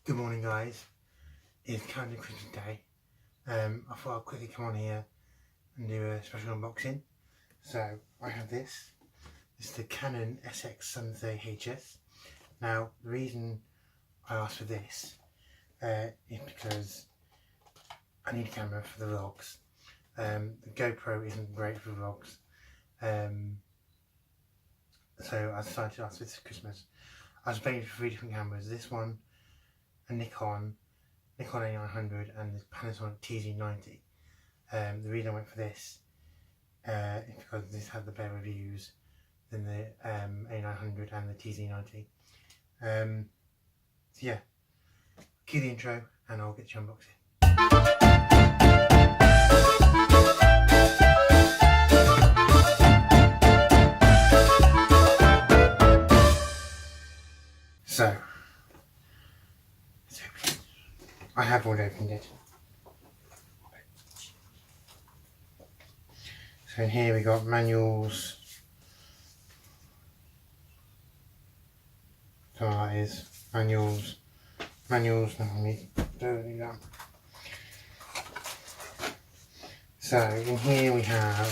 Good morning guys, it's Canon Christmas Day. I thought I'd quickly come on here and do a special unboxing. So I have this. This is the Canon SX730 HS. Now the reason I asked for this is because I need a camera for the vlogs. The GoPro isn't great for vlogs. So I decided to ask for this for Christmas. I was paying for 3 different cameras. This one, a Nikon A900 and the Panasonic TZ90. The reason I went for this is because this had the better reviews than the A900 and the TZ90. So yeah, cue the intro and I'll get you unboxing. So, I have already opened it. So in here we got manuals. So that is manuals, no, we don't need that. So in here we have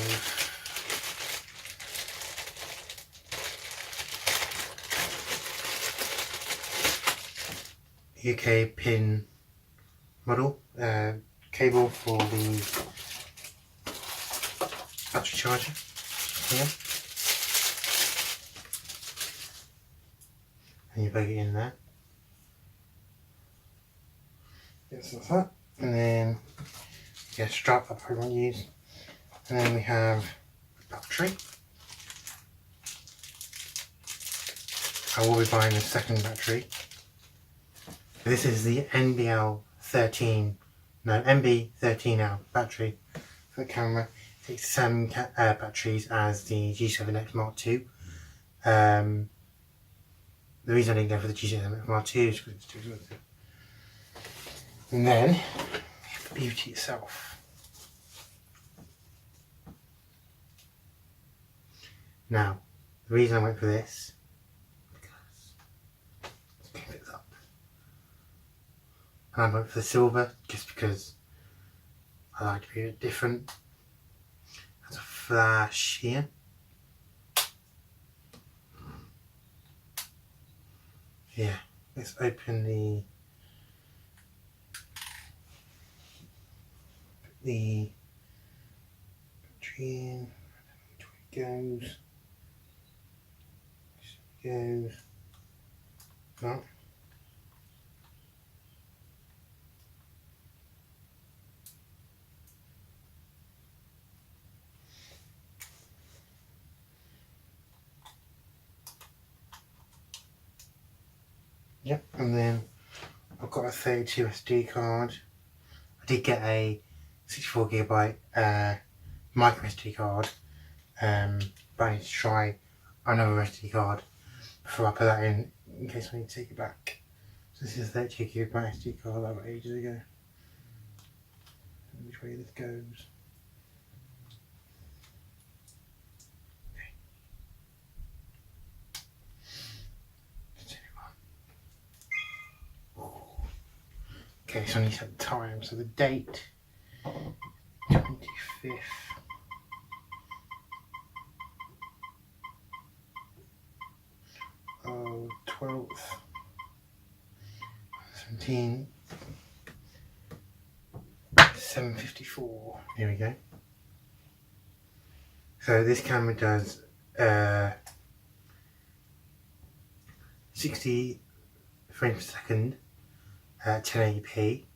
UK pin model, cable for the battery charger here, and you plug it in there. Yes, like that. And then a strap that I probably won't use. And then we have a battery. I will be buying a second battery. This is the MB13L battery for the camera. It takes the same batteries as the G7X Mark II. The reason I didn't go for the G7X Mark II is because it's too expensive. And then we have the beauty itself. Now, the reason I went for this and I went for the silver just because I like to be a bit different. There's a flash here. Yeah, let's open the battery in. Where it goes. No. Yep, and then I've got a 32 SD card. I did get a 64GB micro SD card, but I need to try another SD card before I put that in case I need to take it back. So this is a 32GB SD card that I got ages ago. Which way this goes. Okay, so I need to set the time. So the date, 25th. Oh, 12th. 17th. 7:54. Here we go. So this camera does 60 frames per second. 1080p.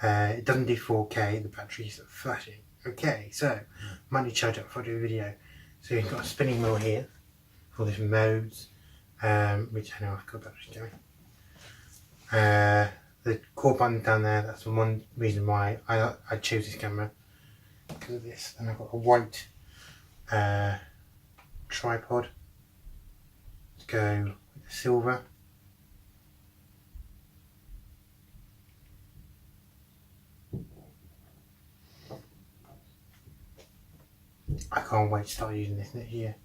It doesn't do 4K, the battery's flashing. Okay, so might need to charge up before I do a video. So you've got a spinning wheel here for different modes, which I know I've got batteries going. The core button down there, that's the one reason why I chose this camera, because of this. And I've got a white tripod to go with the silver. I can't wait to start using this next year.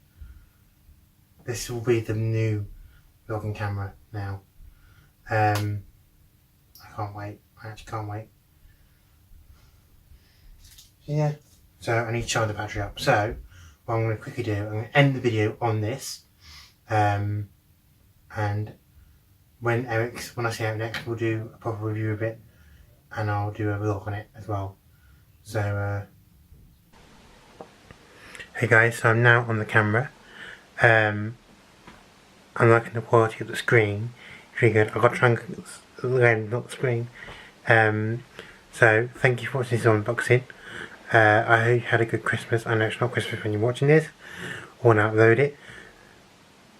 This will be the new vlogging camera now. can't wait. I actually can't wait. Yeah. So I need to charge the battery up. So what I'm going to quickly do, I'm going to end the video on this. And when I see Eric next, we'll do a proper review of it, and I'll do a vlog on it as well. So hey guys, so I'm now on the camera. I'm liking the quality of the screen. It's really good. I've got to try and again, not the screen. So thank you for watching this unboxing. I hope you had a good Christmas. I know it's not Christmas when you're watching this or when I upload it,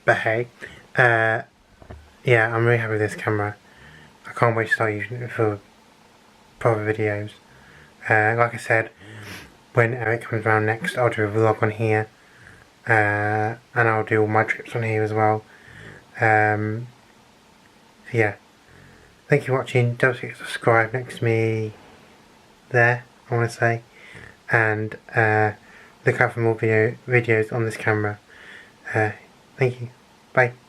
but hey, yeah, I'm really happy with this camera. I can't wait to start using it for proper videos. Like I said, when Eric comes around next, I'll do a vlog on here, and I'll do all my trips on here as well. So yeah, thank you for watching. Don't forget to subscribe next to me there, I want to say, and look out for more videos on this camera. Thank you. Bye.